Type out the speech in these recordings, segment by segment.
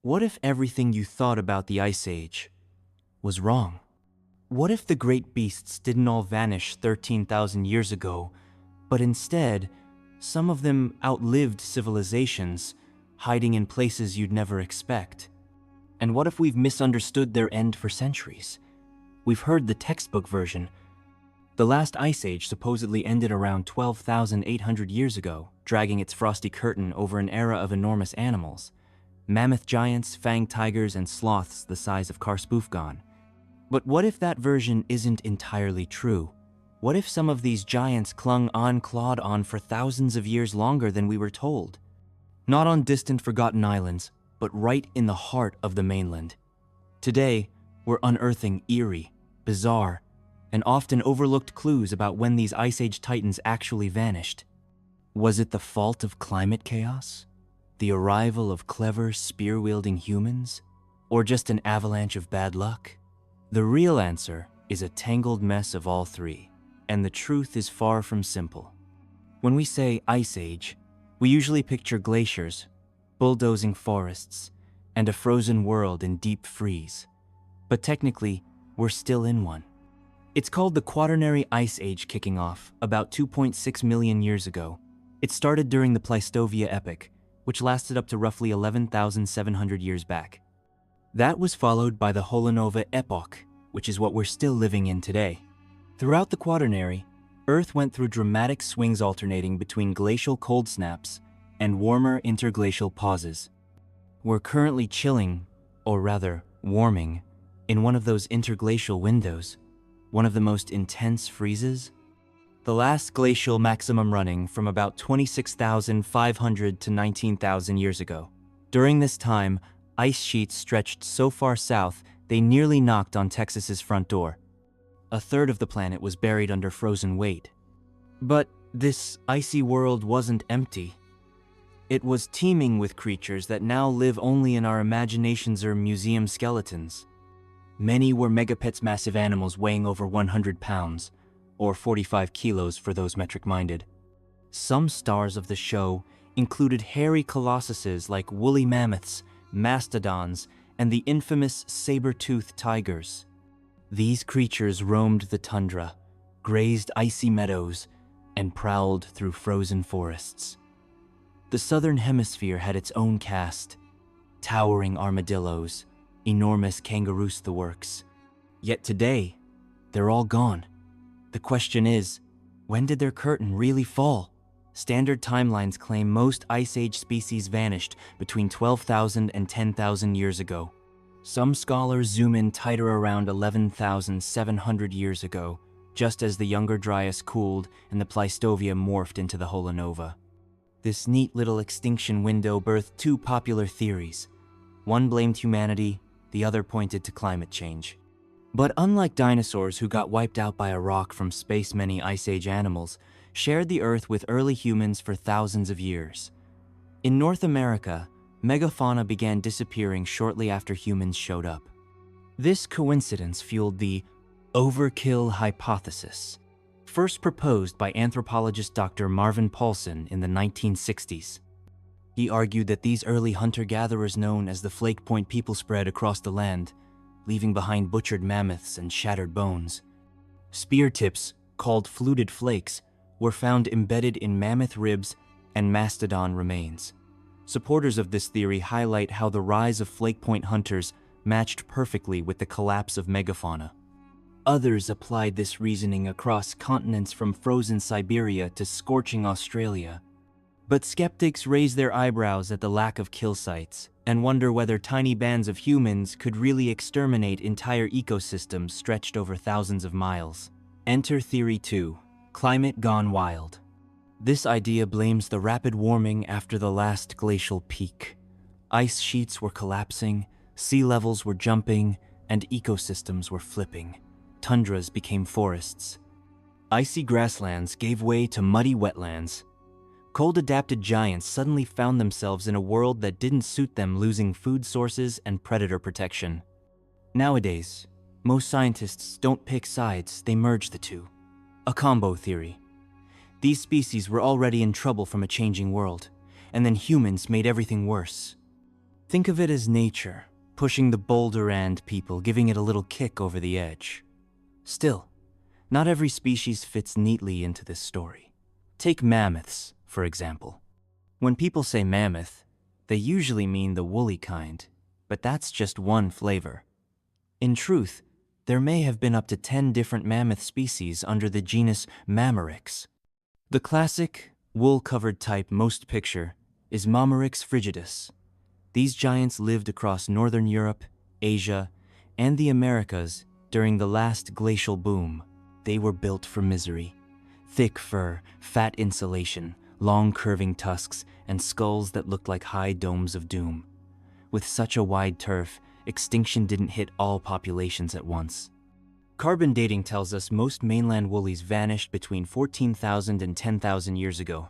What if everything you thought about the Ice Age was wrong? What if the great beasts didn't all vanish 13,000 years ago, but instead, some of them outlived civilizations, hiding in places you'd never expect? And what if we've misunderstood their end for centuries? We've heard the textbook version. The last Ice Age supposedly ended around 12,800 years ago, dragging its frosty curtain over an era of enormous animals. Mammoth giants, fanged tigers, and sloths the size of Carspoofgon. But what if that version isn't entirely true? What if some of these giants clung on, clawed on for thousands of years longer than we were told? Not on distant, forgotten islands, but right in the heart of the mainland. Today, we're unearthing eerie, bizarre, and often overlooked clues about when these Ice Age titans actually vanished. Was it the fault of climate chaos? The arrival of clever, spear-wielding humans? Or just an avalanche of bad luck? The real answer is a tangled mess of all three, and the truth is far from simple. When we say Ice Age, we usually picture glaciers, bulldozing forests, and a frozen world in deep freeze. But technically, we're still in one. It's called the Quaternary Ice Age, kicking off about 2.6 million years ago. It started during the Pleistocene epoch, which lasted up to roughly 11,700 years back. That was followed by the Holonova epoch, which is what we're still living in today. Throughout the Quaternary, Earth went through dramatic swings alternating between glacial cold snaps and warmer interglacial pauses. We're currently chilling, or rather, warming, in one of those interglacial windows, one of the most intense freezes. The last glacial maximum running from about 26,500 to 19,000 years ago. During this time, ice sheets stretched so far south they nearly knocked on Texas's front door. A third of the planet was buried under frozen weight. But this icy world wasn't empty. It was teeming with creatures that now live only in our imaginations or museum skeletons. Many were megapets, massive animals weighing over 100 pounds, or 45 kilos for those metric-minded. Some stars of the show included hairy colossuses like woolly mammoths, mastodons, and the infamous saber-toothed tigers. These creatures roamed the tundra, grazed icy meadows, and prowled through frozen forests. The southern hemisphere had its own caste, towering armadillos, enormous kangaroos, the works. Yet today, they're all gone. The question is, when did their curtain really fall? Standard timelines claim most Ice Age species vanished between 12,000 and 10,000 years ago. Some scholars zoom in tighter around 11,700 years ago, just as the Younger Dryas cooled and the Pleistocene morphed into the Holonova. This neat little extinction window birthed two popular theories. One blamed humanity, the other pointed to climate change. But unlike dinosaurs who got wiped out by a rock from space, many Ice Age animals shared the Earth with early humans for thousands of years. In North America, megafauna began disappearing shortly after humans showed up. This coincidence fueled the overkill hypothesis, first proposed by anthropologist Dr. Marvin Paulson in the 1960s. He argued that these early hunter-gatherers known as the Flake Point people spread across the land, leaving behind butchered mammoths and shattered bones. Spear tips, called fluted flakes, were found embedded in mammoth ribs and mastodon remains. Supporters of this theory highlight how the rise of Flake Point hunters matched perfectly with the collapse of megafauna. Others applied this reasoning across continents from frozen Siberia to scorching Australia. But skeptics raise their eyebrows at the lack of kill sites and wonder whether tiny bands of humans could really exterminate entire ecosystems stretched over thousands of miles. Enter Theory 2, Climate Gone Wild. This idea blames the rapid warming after the last glacial peak. Ice sheets were collapsing, sea levels were jumping, and ecosystems were flipping. Tundras became forests. Icy grasslands gave way to muddy wetlands. Cold-adapted giants suddenly found themselves in a world that didn't suit them, losing food sources and predator protection. Nowadays, most scientists don't pick sides, they merge the two. A combo theory. These species were already in trouble from a changing world, and then humans made everything worse. Think of it as nature, pushing the boulder and people, giving it a little kick over the edge. Still, not every species fits neatly into this story. Take mammoths, for example. When people say mammoth, they usually mean the woolly kind, but that's just one flavor. In truth, there may have been up to 10 different mammoth species under the genus Mammoths. The classic, wool-covered type most picture is Mammoths frigidus. These giants lived across northern Europe, Asia, and the Americas during the last glacial boom. They were built for misery. Thick fur, fat insulation, long curving tusks, and skulls that looked like high domes of doom. With such a wide turf, extinction didn't hit all populations at once. Carbon dating tells us most mainland woolies vanished between 14,000 and 10,000 years ago.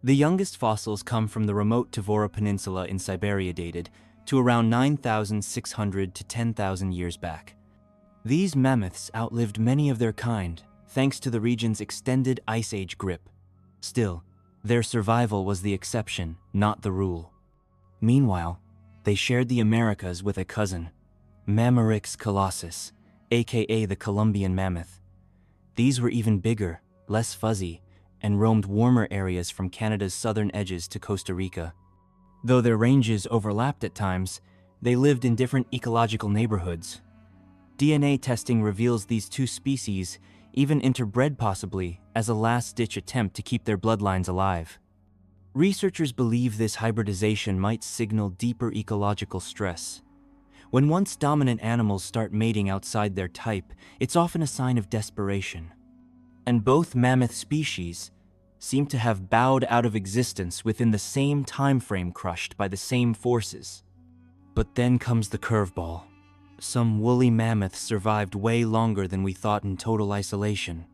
The youngest fossils come from the remote Tvora Peninsula in Siberia, dated to around 9,600 to 10,000 years back. These mammoths outlived many of their kind, thanks to the region's extended Ice Age grip. Still, their survival was the exception, not the rule. Meanwhile, they shared the Americas with a cousin, Mammoths colossus, aka the Colombian mammoth. These were even bigger, less fuzzy, and roamed warmer areas from Canada's southern edges to Costa Rica. Though their ranges overlapped at times, they lived in different ecological neighborhoods. DNA testing reveals these two species even interbred, possibly as a last-ditch attempt to keep their bloodlines alive. Researchers believe this hybridization might signal deeper ecological stress. When once dominant animals start mating outside their type, it's often a sign of desperation. And both mammoth species seem to have bowed out of existence within the same time frame, crushed by the same forces. But then comes the curveball. Some woolly mammoths survived way longer than we thought in total isolation.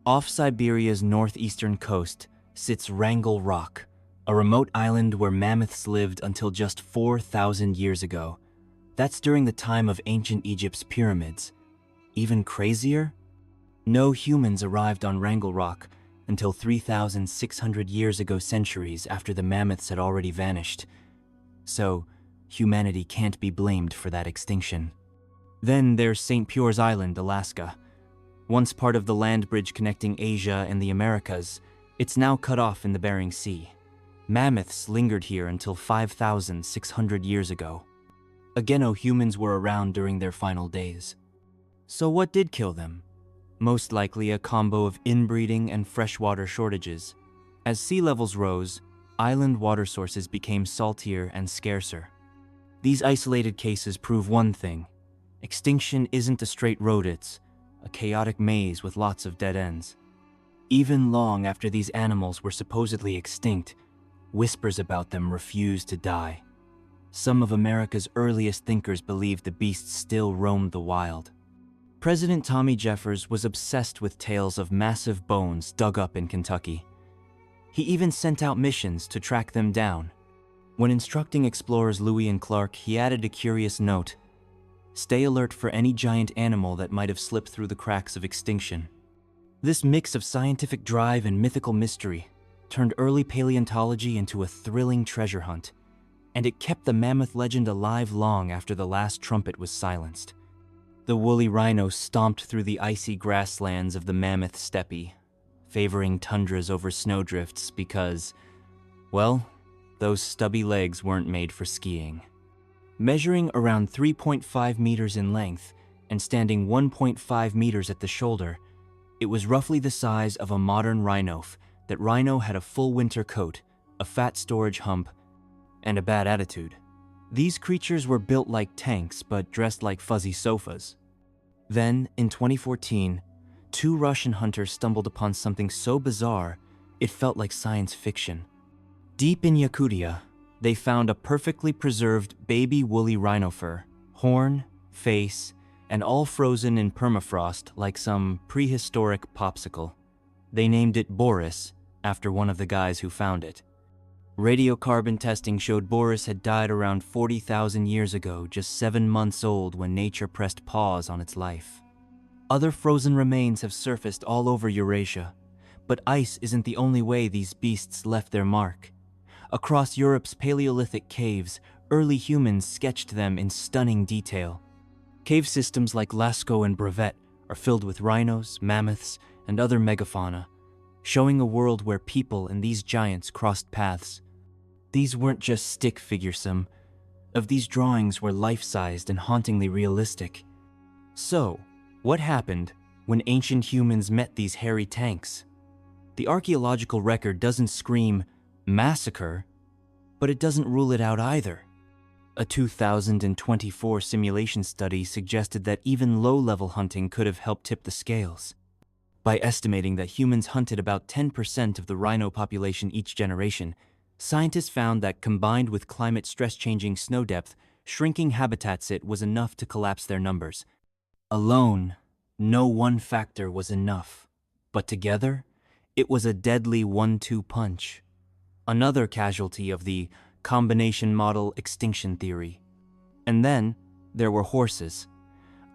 Off Siberia's northeastern coast sits Wrangel Rock, a remote island where mammoths lived until just 4,000 years ago. That's during the time of ancient Egypt's pyramids. Even crazier? No humans arrived on Wrangel Rock until 3,600 years ago, centuries after the mammoths had already vanished. So, humanity can't be blamed for that extinction. Then there's St. Pure's Island, Alaska. Once part of the land bridge connecting Asia and the Americas, it's now cut off in the Bering Sea. Mammoths lingered here until 5,600 years ago. Again, humans were around during their final days. So what did kill them? Most likely a combo of inbreeding and freshwater shortages. As sea levels rose, island water sources became saltier and scarcer. These isolated cases prove one thing: extinction isn't a straight road, it's a chaotic maze with lots of dead ends. Even long after these animals were supposedly extinct, whispers about them refused to die. Some of America's earliest thinkers believed the beasts still roamed the wild. President Tommy Jeffers was obsessed with tales of massive bones dug up in Kentucky. He even sent out missions to track them down. When instructing explorers Louis and Clark, he added a curious note: "Stay alert for any giant animal that might have slipped through the cracks of extinction." This mix of scientific drive and mythical mystery turned early paleontology into a thrilling treasure hunt, and it kept the mammoth legend alive long after the last trumpet was silenced. The woolly rhino stomped through the icy grasslands of the mammoth steppe, favoring tundras over snowdrifts because, well, those stubby legs weren't made for skiing. Measuring around 3.5 meters in length and standing 1.5 meters at the shoulder, it was roughly the size of a modern rhino. That rhino had a full winter coat, a fat storage hump, and a bad attitude. These creatures were built like tanks but dressed like fuzzy sofas. Then, in 2014, 2 Russian hunters stumbled upon something so bizarre it felt like science fiction. Deep in Yakutia, they found a perfectly preserved baby woolly rhino fur, horn, face, and all frozen in permafrost like some prehistoric popsicle. They named it Boris, after one of the guys who found it. Radiocarbon testing showed Boris had died around 40,000 years ago, just 7 months old when nature pressed pause on its life. Other frozen remains have surfaced all over Eurasia, but ice isn't the only way these beasts left their mark. Across Europe's Paleolithic caves, early humans sketched them in stunning detail. Cave systems like Lascaux and Brevet are filled with rhinos, mammoths, and other megafauna, showing a world where people and these giants crossed paths. These weren't just stick figures, some of these drawings were life-sized and hauntingly realistic. So, what happened when ancient humans met these hairy tanks? The archaeological record doesn't scream massacre, but it doesn't rule it out either. A 2024 simulation study suggested that even low-level hunting could have helped tip the scales. By estimating that humans hunted about 10% of the rhino population each generation, scientists found that combined with climate stress-changing snow depth, shrinking habitat sit was enough to collapse their numbers. Alone, no one factor was enough, but together, it was a deadly 1-2 punch. Another casualty of the combination model extinction theory. And then, there were horses.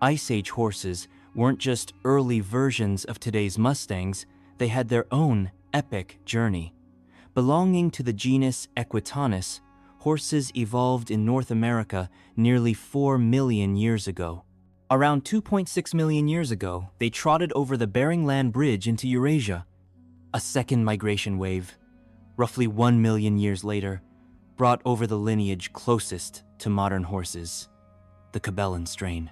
Ice Age horses weren't just early versions of today's Mustangs, they had their own epic journey. Belonging to the genus Equitanus, horses evolved in North America nearly 4 million years ago. Around 2.6 million years ago, they trotted over the Bering Land Bridge into Eurasia. A second migration wave, roughly 1 million years later, brought over the lineage closest to modern horses, the Cabellan strain.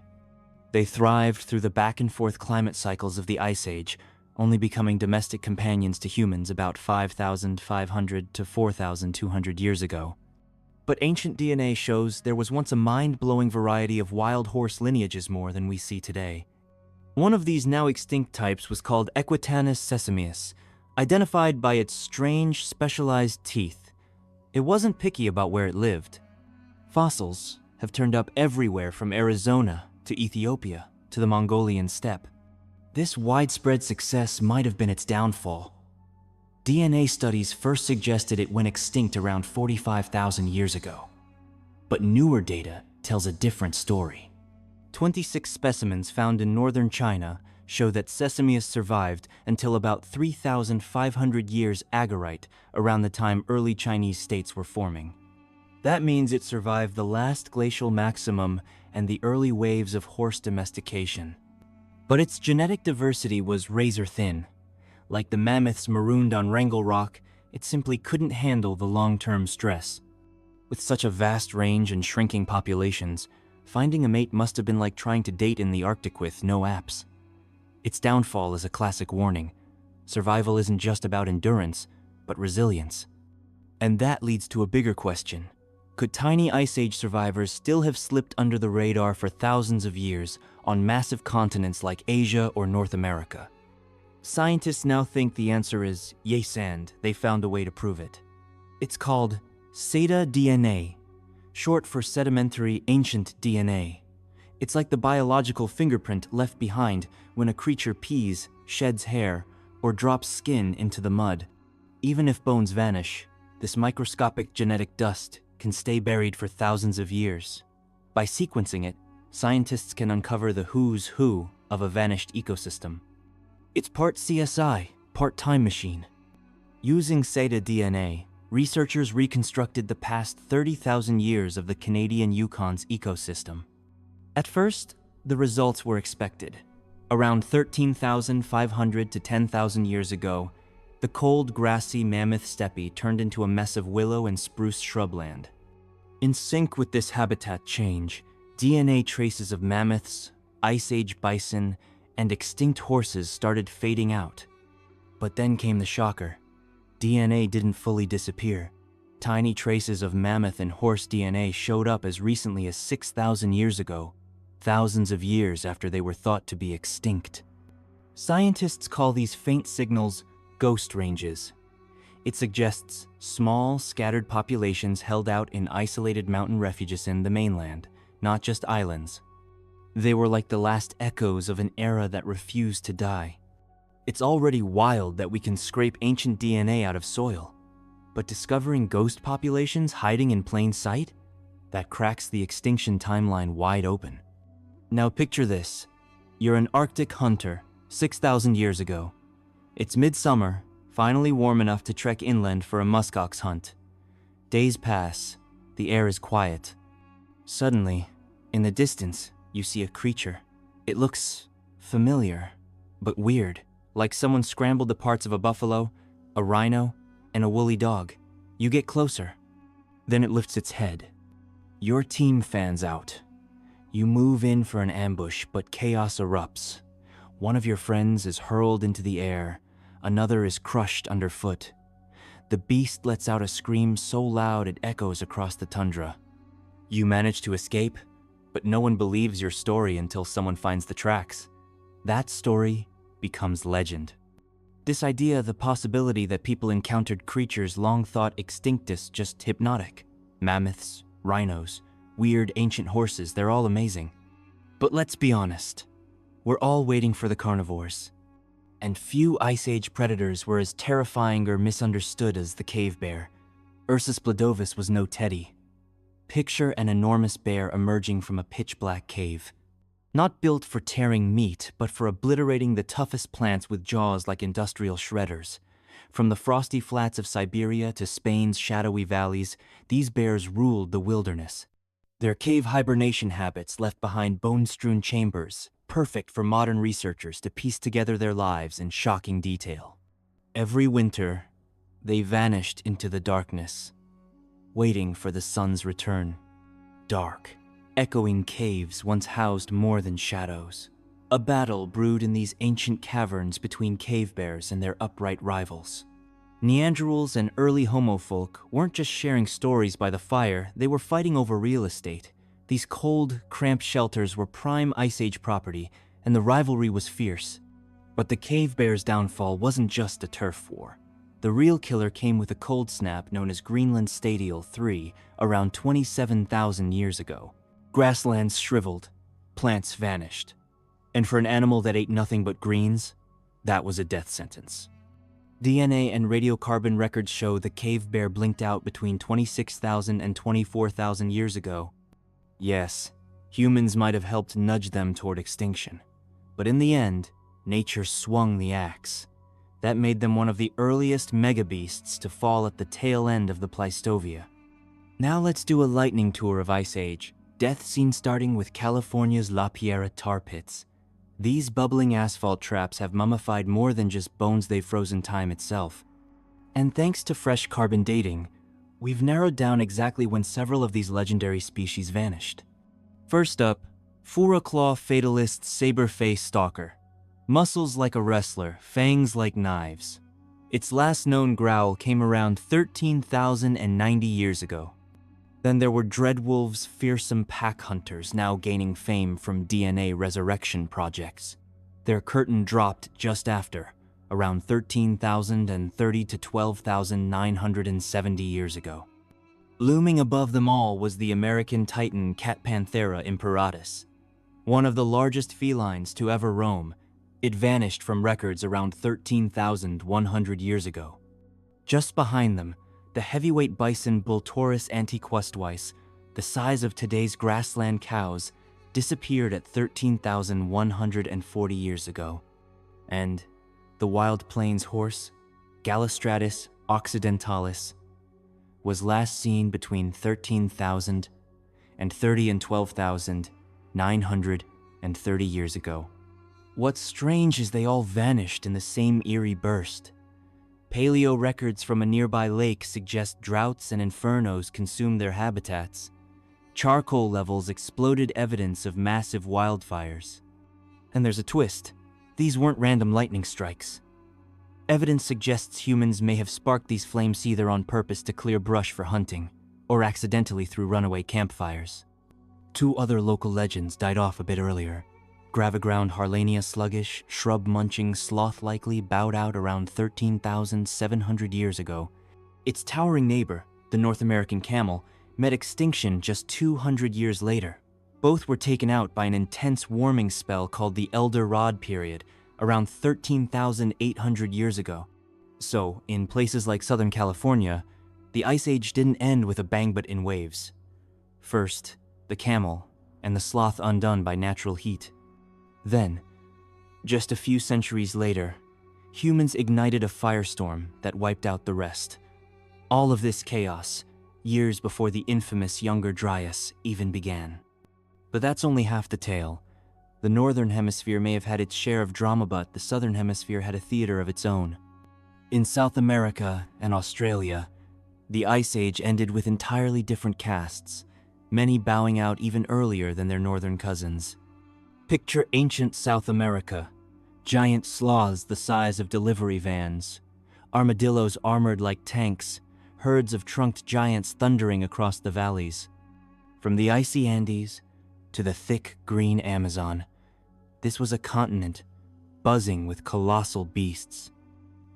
They thrived through the back-and-forth climate cycles of the Ice Age, only becoming domestic companions to humans about 5,500 to 4,200 years ago. But ancient DNA shows there was once a mind-blowing variety of wild horse lineages more than we see today. One of these now extinct types was called Equitanus sesameus, identified by its strange, specialized teeth. It wasn't picky about where it lived. Fossils have turned up everywhere from Arizona to Ethiopia to the Mongolian steppe. This widespread success might have been its downfall. DNA studies first suggested it went extinct around 45,000 years ago. But newer data tells a different story. 26 specimens found in northern China show that Sesameus survived until about 3,500 years Agorite, around the time early Chinese states were forming. That means it survived the last glacial maximum and the early waves of horse domestication. But its genetic diversity was razor-thin. Like the mammoths marooned on Wrangell Rock, it simply couldn't handle the long-term stress. With such a vast range and shrinking populations, finding a mate must have been like trying to date in the Arctic with no apps. Its downfall is a classic warning. Survival isn't just about endurance, but resilience. And that leads to a bigger question. Could tiny Ice Age survivors still have slipped under the radar for thousands of years on massive continents like Asia or North America? Scientists now think the answer is yes, and they found a way to prove it. It's called saber-DNA, short for sedimentary ancient DNA. It's like the biological fingerprint left behind when a creature pees, sheds hair, or drops skin into the mud. Even if bones vanish, this microscopic genetic dust can stay buried for thousands of years. By sequencing it, scientists can uncover the who's who of a vanished ecosystem. It's part CSI, part time machine. Using saber-DNA, researchers reconstructed the past 30,000 years of the Canadian Yukon's ecosystem. At first, the results were expected. Around 13,500 to 10,000 years ago, the cold, grassy Mammoth steppe turned into a mess of willow and spruce shrubland. In sync with this habitat change, DNA traces of mammoths, Ice Age bison, and extinct horses started fading out. But then came the shocker. DNA didn't fully disappear. Tiny traces of mammoth and horse DNA showed up as recently as 6,000 years ago, thousands of years after they were thought to be extinct. Scientists call these faint signals ghost ranges. It suggests small, scattered populations held out in isolated mountain refuges in the mainland, not just islands. They were like the last echoes of an era that refused to die. It's already wild that we can scrape ancient DNA out of soil, but discovering ghost populations hiding in plain sight? That cracks the extinction timeline wide open. Now picture this. You're an Arctic hunter, 6,000 years ago. It's midsummer, finally warm enough to trek inland for a muskox hunt. Days pass, The air is quiet. Suddenly, in the distance, you see a creature. It looks familiar, but weird, like someone scrambled the parts of a buffalo, a rhino, and a woolly dog. You get closer. Then it lifts its head. Your team fans out. You move in for an ambush, but chaos erupts. One of your friends is hurled into the air. Another is crushed underfoot. The beast lets out a scream so loud it echoes across the tundra. You manage to escape, but no one believes your story until someone finds the tracks. That story becomes legend. This idea, the possibility that people encountered creatures long thought extinct is just hypnotic. Mammoths, rhinos, weird ancient horses, they're all amazing. But let's be honest, we're all waiting for the carnivores. And few Ice Age predators were as terrifying or misunderstood as the cave bear. Ursus splendidus was no teddy. Picture an enormous bear emerging from a pitch-black cave. Not built for tearing meat, but for obliterating the toughest plants with jaws like industrial shredders. From the frosty flats of Siberia to Spain's shadowy valleys, these bears ruled the wilderness. Their cave hibernation habits left behind bone-strewn chambers, perfect for modern researchers to piece together their lives in shocking detail. Every winter, they vanished into the darkness, waiting for the sun's return. Dark, echoing caves once housed more than shadows. A battle brewed in these ancient caverns between cave bears and their upright rivals. Neanderthals and early Homo folk weren't just sharing stories by the fire, they were fighting over real estate. These cold, cramped shelters were prime Ice Age property, and the rivalry was fierce. But the cave bear's downfall wasn't just a turf war. The real killer came with a cold snap known as Greenland Stadial 3 around 27,000 years ago. Grasslands shriveled, plants vanished. And for an animal that ate nothing but greens, that was a death sentence. DNA and radiocarbon records show the cave bear blinked out between 26,000 and 24,000 years ago. Yes, humans might have helped nudge them toward extinction. But in the end, nature swung the axe. That made them one of the earliest megabeasts to fall at the tail end of the Pleistocene. Now let's do a lightning tour of Ice Age. Death scene starting with California's La Piedra tar pits. These bubbling asphalt traps have mummified more than just bones they've frozen time itself. And thanks to fresh carbon dating, we've narrowed down exactly when several of these legendary species vanished. First up, Four-claw fatalist saber-faced stalker. Muscles like a wrestler, fangs like knives. Its last known growl came around 13,090 years ago. Then there were Dreadwolf's fearsome pack hunters, now gaining fame from DNA resurrection projects. Their curtain dropped just after, around 13,030 to 12,970 years ago. Looming above them all was the American titan Cat Panthera imperatus. One of the largest felines to ever roam, it vanished from records around 13,100 years ago. Just behind them, the heavyweight bison Bulltaurus antiquustwise, the size of today's grassland cows, disappeared at 13,140 years ago. And the wild plains horse, Gallistratus occidentalis, was last seen between 13,000 and 12,930 years ago. What's strange is they all vanished in the same eerie burst. Paleo records from a nearby lake suggest droughts and infernos consumed their habitats. Charcoal levels exploded evidence of massive wildfires. And there's a twist. These weren't random lightning strikes. Evidence suggests humans may have sparked these flames either on purpose to clear brush for hunting, or accidentally through runaway campfires. Two other local legends died off a bit earlier. Graviground Harlania sluggish, shrub-munching, sloth-likely bowed out around 13,700 years ago. Its towering neighbor, the North American camel, met extinction just 200 years later. Both were taken out by an intense warming spell called the Elder Rod period, around 13,800 years ago. So, in places like Southern California, the Ice Age didn't end with a bang but in waves. First, the camel, and the sloth undone by natural heat. Then, just a few centuries later, humans ignited a firestorm that wiped out the rest. All of this chaos, years before the infamous Younger Dryas even began. But that's only half the tale. The Northern Hemisphere may have had its share of drama, but the Southern Hemisphere had a theater of its own. In South America and Australia, the Ice Age ended with entirely different castes, many bowing out even earlier than their northern cousins. Picture ancient South America, giant sloths the size of delivery vans, armadillos armored like tanks, herds of trunked giants thundering across the valleys. From the icy Andes to the thick green Amazon, this was a continent buzzing with colossal beasts.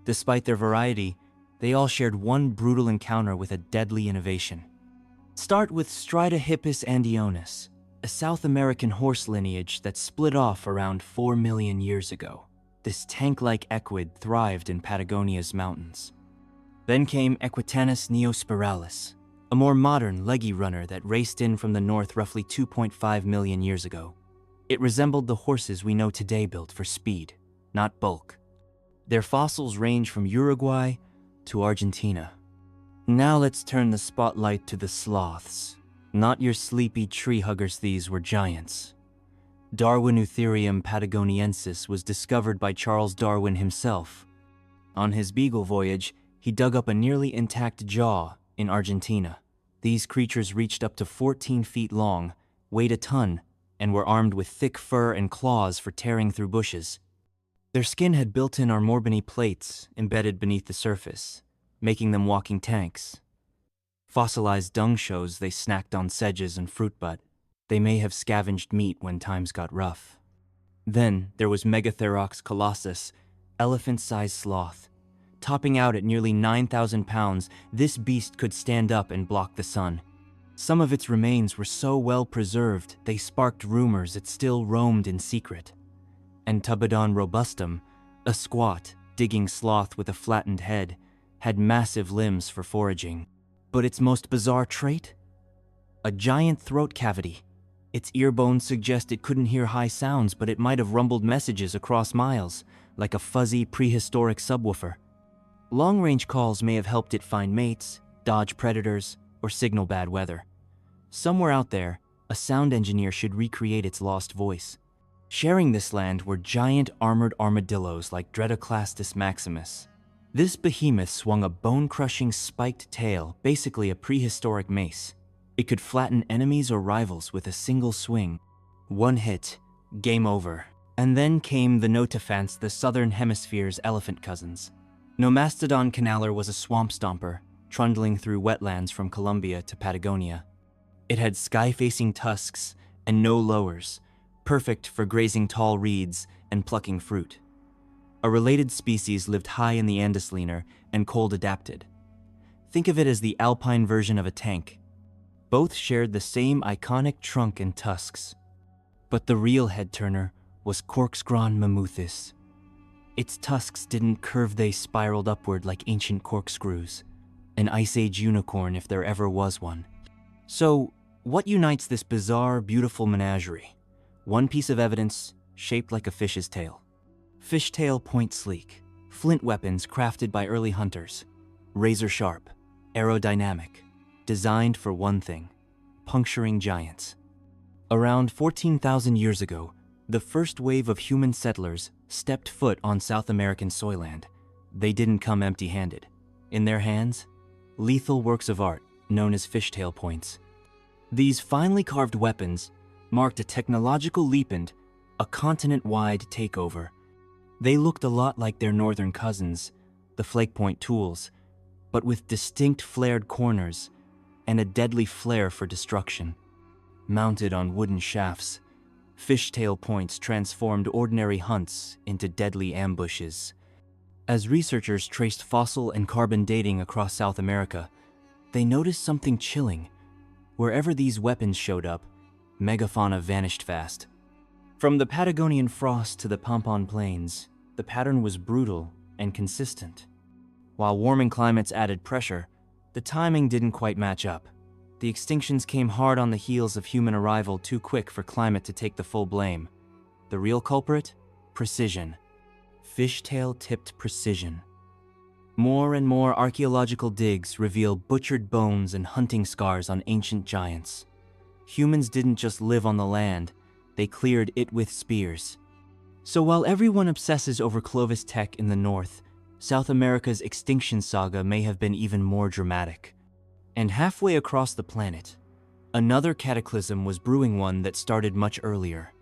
Despite their variety, they all shared one brutal encounter with a deadly innovation. Start with Stridiohippus andionus, a South American horse lineage that split off around 4 million years ago. This tank-like equid thrived in Patagonia's mountains. Then came Equitanus neospiralis, a more modern, leggy runner that raced in from the north roughly 2.5 million years ago. It resembled the horses we know today, built for speed, not bulk. Their fossils range from Uruguay to Argentina. Now let's turn the spotlight to the sloths. Not your sleepy tree huggers, these were giants. Darwineutherium patagoniensis was discovered by Charles Darwin himself. On his Beagle voyage, he dug up a nearly intact jaw in Argentina. These creatures reached up to 14 feet long, weighed a ton, and were armed with thick fur and claws for tearing through bushes. Their skin had built-in armorbony plates embedded beneath the surface, making them walking tanks. Fossilized dung shows they snacked on sedges and fruit, but they may have scavenged meat when times got rough. Then there was Megatherox colossus, elephant-sized sloth. Topping out at nearly 9,000 pounds, this beast could stand up and block the sun. Some of its remains were so well preserved, they sparked rumors it still roamed in secret. And Tubodon robustum, a squat, digging sloth with a flattened head, had massive limbs for foraging. But its most bizarre trait? A giant throat cavity. Its ear bones suggest it couldn't hear high sounds, but it might have rumbled messages across miles, like a fuzzy prehistoric subwoofer. Long-range calls may have helped it find mates, dodge predators, or signal bad weather. Somewhere out there, a sound engineer should recreate its lost voice. Sharing this land were giant armored armadillos like Dredoclastus maximus. This behemoth swung a bone-crushing spiked tail, basically a prehistoric mace. It could flatten enemies or rivals with a single swing. One hit, game over. And then came the Notophants, the southern hemisphere's elephant cousins. Nomastodon canaler was a swamp stomper, trundling through wetlands from Colombia to Patagonia. It had sky-facing tusks and no lowers, perfect for grazing tall reeds and plucking fruit. A related species lived high in the Andesliner and cold-adapted. Think of it as the alpine version of a tank. Both shared the same iconic trunk and tusks. But the real head-turner was Corkscrawn mammuthis. Its tusks didn't curve, they spiraled upward like ancient corkscrews. An Ice Age unicorn if there ever was one. So, what unites this bizarre, beautiful menagerie? One piece of evidence shaped like a fish's tail. Fishtail point sleek, flint weapons crafted by early hunters. Razor sharp, aerodynamic, designed for one thing: puncturing giants. Around 14,000 years ago, the first wave of human settlers stepped foot on South American soilland. They didn't come empty-handed. In their hands, lethal works of art known as fishtail points. These finely carved weapons marked a technological leap and a continent-wide takeover. They looked a lot like their northern cousins, the flake point tools, but with distinct flared corners and a deadly flair for destruction. Mounted on wooden shafts, fishtail points transformed ordinary hunts into deadly ambushes. As researchers traced fossil and carbon dating across South America, they noticed something chilling. Wherever these weapons showed up, megafauna vanished fast. From the Patagonian frost to the Pampan plains, the pattern was brutal and consistent. While warming climates added pressure, the timing didn't quite match up. The extinctions came hard on the heels of human arrival, too quick for climate to take the full blame. The real culprit? Precision. Fishtail-tipped precision. More and more archaeological digs reveal butchered bones and hunting scars on ancient giants. Humans didn't just live on the land, they cleared it with spears. So while everyone obsesses over Clovis tech in the north, South America's extinction saga may have been even more dramatic. And halfway across the planet, another cataclysm was brewing, one that started much earlier.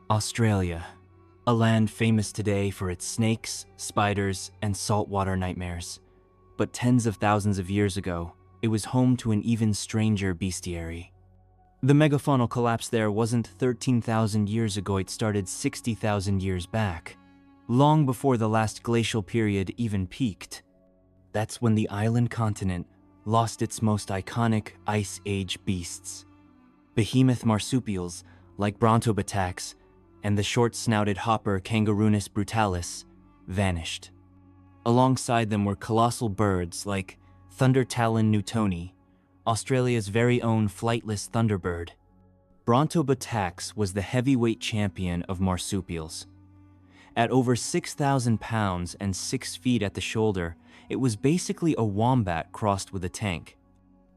Australia, a land famous today for its snakes, spiders, and saltwater nightmares. But tens of thousands of years ago, it was home to an even stranger bestiary. The megafaunal collapse there wasn't 13,000 years ago, it started 60,000 years back, long before the last glacial period even peaked. That's when the island continent lost its most iconic Ice Age beasts. Behemoth marsupials like Brontobatax and the short-snouted hopper Kangaroonus brutalis vanished. Alongside them were colossal birds like Thundertalon newtoni, Australia's very own flightless thunderbird. Brontobatax was the heavyweight champion of marsupials. At over 6,000 pounds and 6 feet at the shoulder, it was basically a wombat crossed with a tank.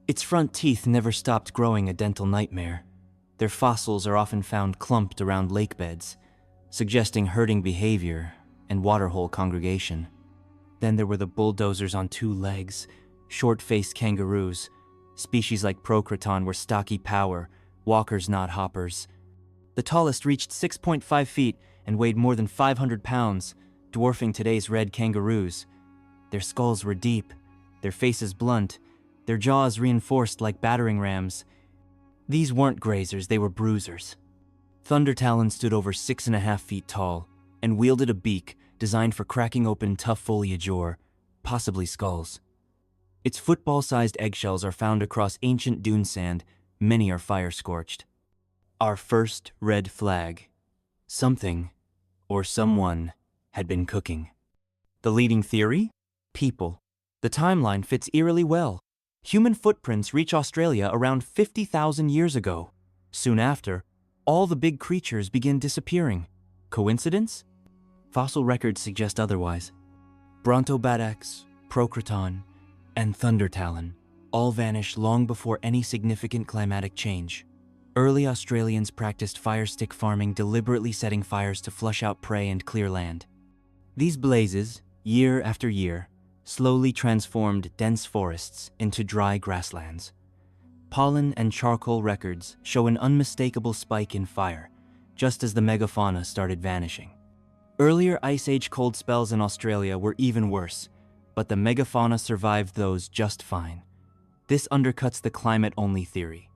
Its front teeth never stopped growing, a dental nightmare. Their fossils are often found clumped around lake beds, suggesting herding behavior and waterhole congregation. Then there were the bulldozers on 2 legs, short-faced kangaroos. Species like Procraton were stocky power, walkers not hoppers. The tallest reached 6.5 feet and weighed more than 500 pounds, dwarfing today's red kangaroos. Their skulls were deep, their faces blunt, their jaws reinforced like battering rams. These weren't grazers, they were bruisers. Thundertalon stood over 6.5 feet tall and wielded a beak designed for cracking open tough foliage or possibly skulls. Its football-sized eggshells are found across ancient dune sand. Many are fire-scorched. Our first red flag. Something, or someone, had been cooking. The leading theory? People. The timeline fits eerily well. Human footprints reach Australia around 50,000 years ago. Soon after, all the big creatures begin disappearing. Coincidence? Fossil records suggest otherwise. Brontobatax, Procraton, and Thundertalon all vanished long before any significant climatic change. Early Australians practiced fire stick farming, deliberately setting fires to flush out prey and clear land. These blazes, year after year, slowly transformed dense forests into dry grasslands. Pollen and charcoal records show an unmistakable spike in fire, just as the megafauna started vanishing. Earlier Ice Age cold spells in Australia were even worse, but the megafauna survived those just fine. This undercuts the climate-only theory.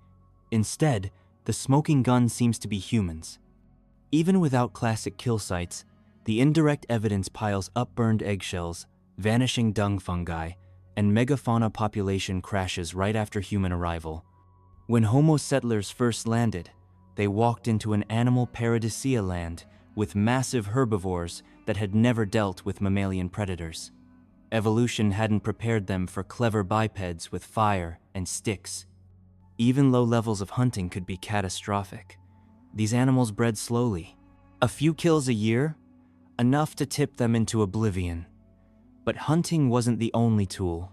Instead, the smoking gun seems to be humans. Even without classic kill sites, the indirect evidence piles up burned eggshells, vanishing dung fungi, and megafauna population crashes right after human arrival. When Homo settlers first landed, they walked into an animal paradisia land with massive herbivores that had never dealt with mammalian predators. Evolution hadn't prepared them for clever bipeds with fire and sticks. Even low levels of hunting could be catastrophic. These animals bred slowly. A few kills a year, enough to tip them into oblivion. But hunting wasn't the only tool.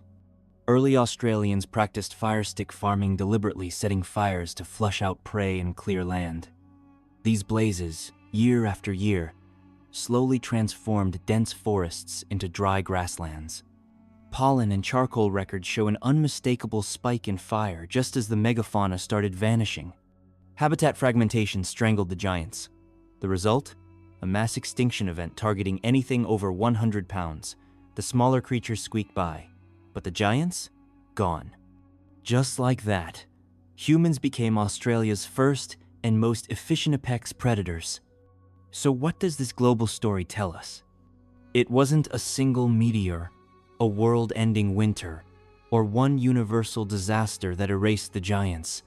Early Australians practiced fire stick farming, deliberately setting fires to flush out prey and clear land. These blazes, year after year, slowly transformed dense forests into dry grasslands. Pollen and charcoal records show an unmistakable spike in fire just as the megafauna started vanishing. Habitat fragmentation strangled the giants. The result? A mass extinction event targeting anything over 100 pounds. The smaller creatures squeaked by, but the giants? Gone. Just like that, humans became Australia's first and most efficient apex predators. So what does this global story tell us? It wasn't a single meteor, a world-ending winter, or one universal disaster that erased the giants.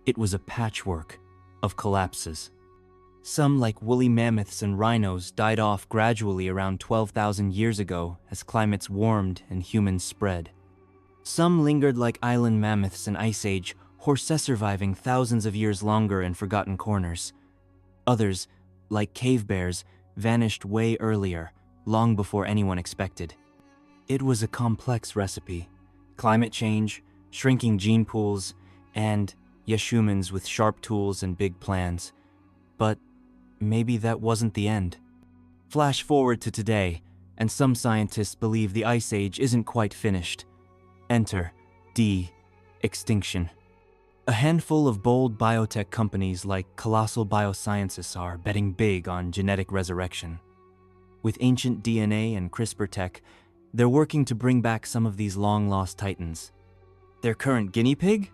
It was a patchwork of collapses. Some, like woolly mammoths and rhinos, died off gradually around 12,000 years ago as climates warmed and humans spread. Some lingered like island mammoths in Ice Age, horses surviving thousands of years longer in forgotten corners. Others, like cave bears, vanished way earlier, long before anyone expected. It was a complex recipe. Climate change, shrinking gene pools, and yes, humans with sharp tools and big plans. But maybe that wasn't the end. Flash forward to today, and some scientists believe the Ice Age isn't quite finished. Enter Extinction. A handful of bold biotech companies like Colossal Biosciences are betting big on genetic resurrection. With ancient DNA and CRISPR tech, they're working to bring back some of these long-lost titans. Their current guinea pig?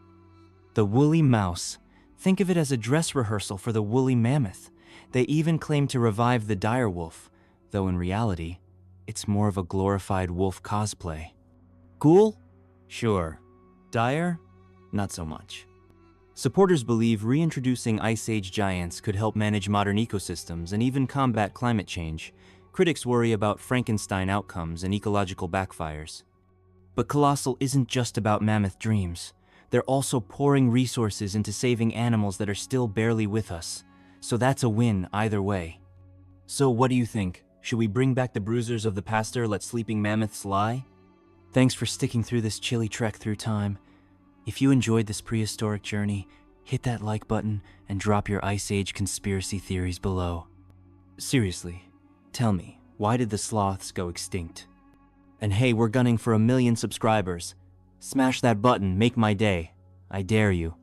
The woolly mouse. Think of it as a dress rehearsal for the woolly mammoth. They even claim to revive the dire wolf, though in reality, it's more of a glorified wolf cosplay. Cool? Sure. Dire? Not so much. Supporters believe reintroducing Ice Age giants could help manage modern ecosystems and even combat climate change. Critics worry about Frankenstein outcomes and ecological backfires. But Colossal isn't just about mammoth dreams. They're also pouring resources into saving animals that are still barely with us. So that's a win either way. So what do you think? Should we bring back the bruisers of the past or let sleeping mammoths lie? Thanks for sticking through this chilly trek through time. If you enjoyed this prehistoric journey, hit that like button and drop your Ice Age conspiracy theories below. Seriously, tell me, why did the sloths go extinct? And hey, we're gunning for 1 million subscribers. Smash that button, make my day. I dare you.